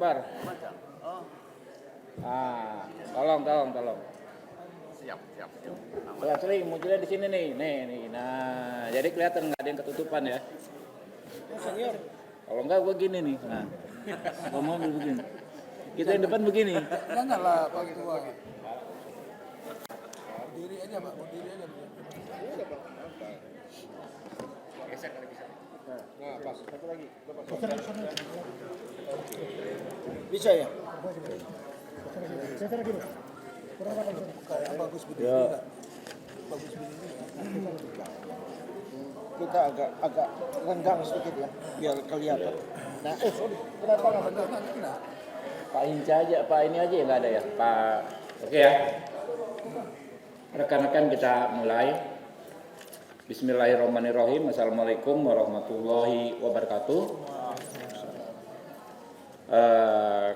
Par. Tolong. Siap. Sering munculnya di sini nih. Nih. Nah, jadi kelihatan nggak ada yang ketutupan ya. Senior. Kalau enggak gue gini nih. Nah, ngomong begini. Kita yang depan begini. Janganlah Pak Ketua. Berdiri aja Pak, berdiri aja. Geser kali bisa. Nah, pas. Satu lagi. Bisa ya? Saya lagi. Kurang apa ini? Kayak bagus begini. Ya. Bagus begini. Kita agak renggang sedikit ya, biar kelihatan. Nah, sorry. Kenapa nggak benar? Pak Hinca aja, Pak ini aja ya nggak ada ya, Pak. Oke ya. Rekan-rekan kita mulai. Bismillahirrahmanirrahim. Assalamualaikum warahmatullahi wabarakatuh.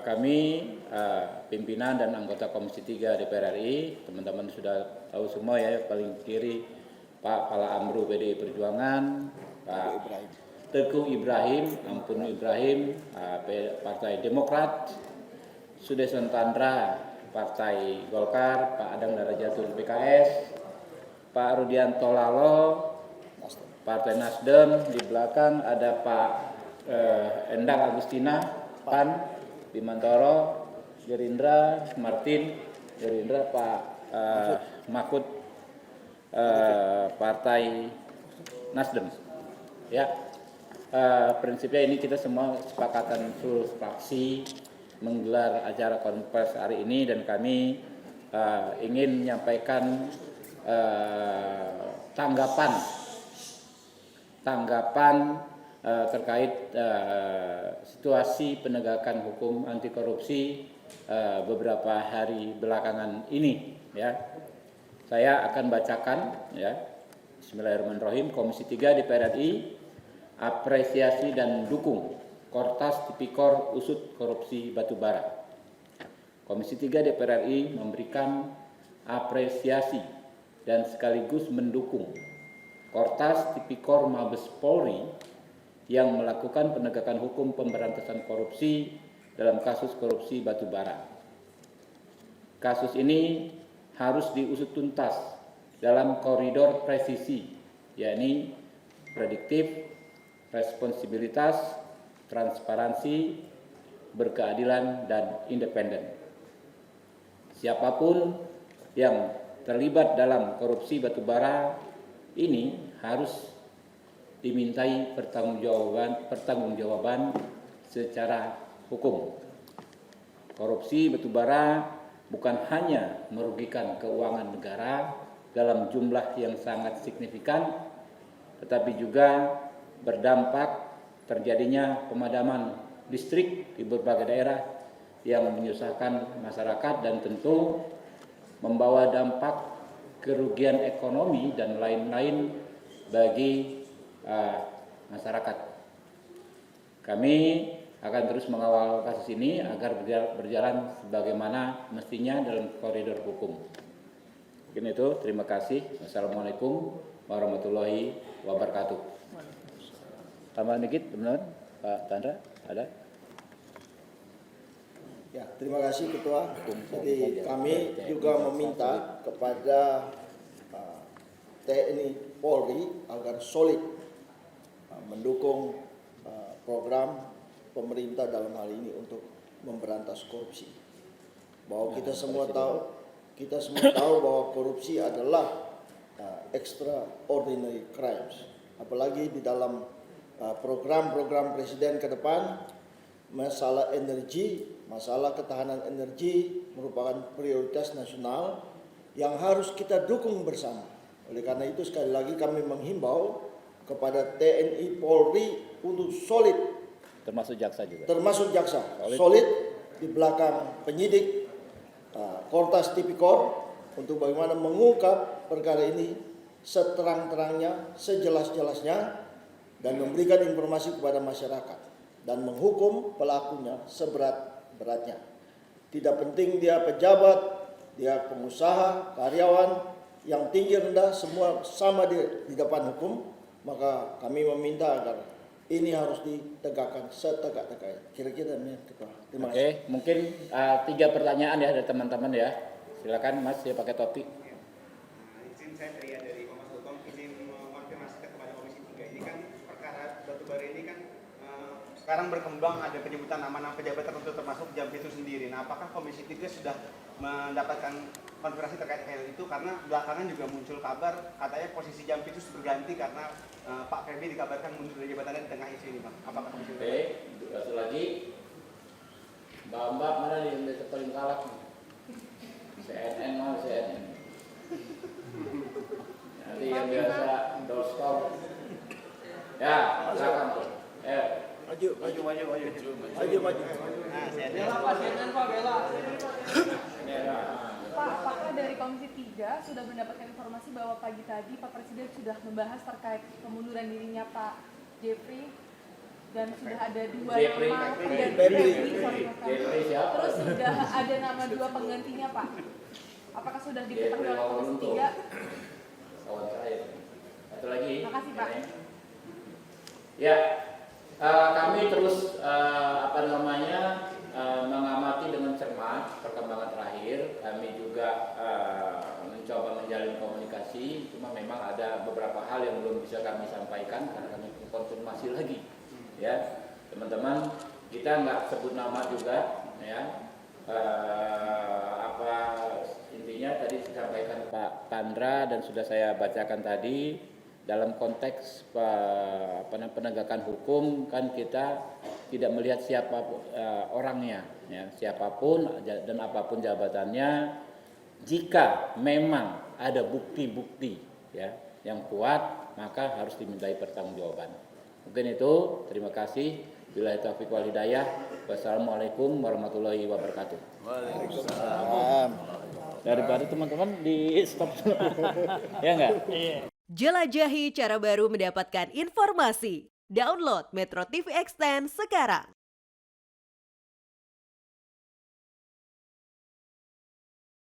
Kami pimpinan dan anggota Komisi 3 DPR RI, teman-teman sudah tahu semua ya, paling kiri Pak Pala Amru PDI Perjuangan, Pak Teguh Ibrahim, Ampun Ibrahim, Partai Demokrat, Sudeson Tandra, Partai Golkar, Pak Adang Darajatul PKS, Pak Rudianto Lalo, Partai Nasdem, di belakang ada Pak Endang Agustina, PAN, Bimantoro, Gerindra, Martin, Gerindra, Pak Mahfud, Partai Nasdem. Ya, prinsipnya ini kita semua kesepakatan seluruh fraksi menggelar acara konferensi hari ini, dan kami ingin menyampaikan tanggapan terkait situasi penegakan hukum anti korupsi beberapa hari belakangan ini ya. Saya akan bacakan ya. Bismillahirrahmanirrahim. Komisi 3 DPR RI apresiasi dan dukung Kortas Tipikor Usut Korupsi Batubara. Komisi 3 DPR RI memberikan apresiasi dan sekaligus mendukung Kortas Tipikor Mabes Polri yang melakukan penegakan hukum pemberantasan korupsi dalam kasus korupsi batubara. Kasus ini harus diusut tuntas dalam koridor presisi, yakni prediktif, responsibilitas, transparansi, berkeadilan, dan independen. Siapapun yang terlibat dalam korupsi batubara ini harus dimintai pertanggungjawaban secara hukum. Korupsi batubara bukan hanya merugikan keuangan negara dalam jumlah yang sangat signifikan, tetapi juga berdampak terjadinya pemadaman listrik di berbagai daerah yang menyusahkan masyarakat dan tentu membawa dampak kerugian ekonomi dan lain-lain bagi masyarakat. Kami akan terus mengawal kasus ini agar berjalan sebagaimana mestinya dalam koridor hukum. Mungkin itu, terima kasih. Wassalamualaikum warahmatullahi wabarakatuh. Tambahan dikit, teman-teman. Pak Tandra, ada? Ya, terima kasih Ketua. Jadi kami juga meminta kepada TNI Polri agar solid mendukung program pemerintah dalam hal ini untuk memberantas korupsi. Bahwa kita semua tahu bahwa korupsi adalah extraordinary crimes. Apalagi di dalam program-program presiden ke depan, masalah energi, masalah ketahanan energi merupakan prioritas nasional yang harus kita dukung bersama. Oleh karena itu sekali lagi kami menghimbau kepada TNI Polri untuk solid, Termasuk jaksa juga. solid di belakang penyidik Kortas Tipikor untuk bagaimana mengungkap perkara ini seterang-terangnya, sejelas-jelasnya, dan memberikan informasi kepada masyarakat dan menghukum pelakunya seberat-beratnya. Tidak penting dia pejabat, dia pengusaha, karyawan, yang tinggi rendah semua sama di depan hukum. Maka kami meminta agar ini harus ditegakkan setegak-tegaknya. Kira-kira ini Ketua. Terima Oke, kasih. mungkin 3 pertanyaan ya dari teman-teman ya. Silakan Mas, ya pakai topi. Izin saya Tria dari Komnas Hukum, izin mengonfirmasi kepada Komisi 3. Ini kan perkara batubara ini kan sekarang berkembang, ada penyebutan nama-nama pejabat tertentu termasuk Jampi itu sendiri. Nah, apakah Komisi 3 sudah mendapatkan konfirmasi terkait hal itu? Karena belakangan juga muncul kabar katanya posisi Jampi itu berganti karena Pak Feby dikabarkan mundur dari jabatannya di tengah isu ini, Bang. Apakah Komisi 3? Oke, satu lagi. Mbak mana nih yang biasa paling galak nih? CNN mana CNN? Nanti yang biasa doorstop. Ya, silakan tuh. Maju. Nah, saya Pak, apakah dari Komisi 3 sudah mendapatkan informasi bahwa pagi tadi Pak Presiden sudah membahas terkait kemunduran dirinya Pak Jeffrey dan sudah ada 2 Jeffrey. nama Jeffrey siapa? Terus sudah ada nama 2 penggantinya Pak. Apakah sudah diketahui oleh Komisi 3? Kawan saya. Satu lagi. Makasih, Pak. Ya, kami terus mengamati dengan cermat perkembangan terakhir. Kami juga mencoba menjalin komunikasi. Cuma memang ada beberapa hal yang belum bisa kami sampaikan karena kami konfirmasi lagi. Ya, teman-teman, kita nggak sebut nama juga. Ya, intinya tadi disampaikan Pak Pandra dan sudah saya bacakan tadi. Dalam konteks penegakan hukum kan kita tidak melihat siapa orangnya, ya, siapapun dan apapun jabatannya. Jika memang ada bukti-bukti ya yang kuat, maka harus dimintai pertanggungjawaban. Mungkin itu. Terima kasih. Billahi taufiq wal hidayah. Wassalamualaikum warahmatullahi wabarakatuh. Waalaikumsalam. Daripada teman-teman di stop. Ya enggak? Jelajahi cara baru mendapatkan informasi. Download Metro TV Extend sekarang.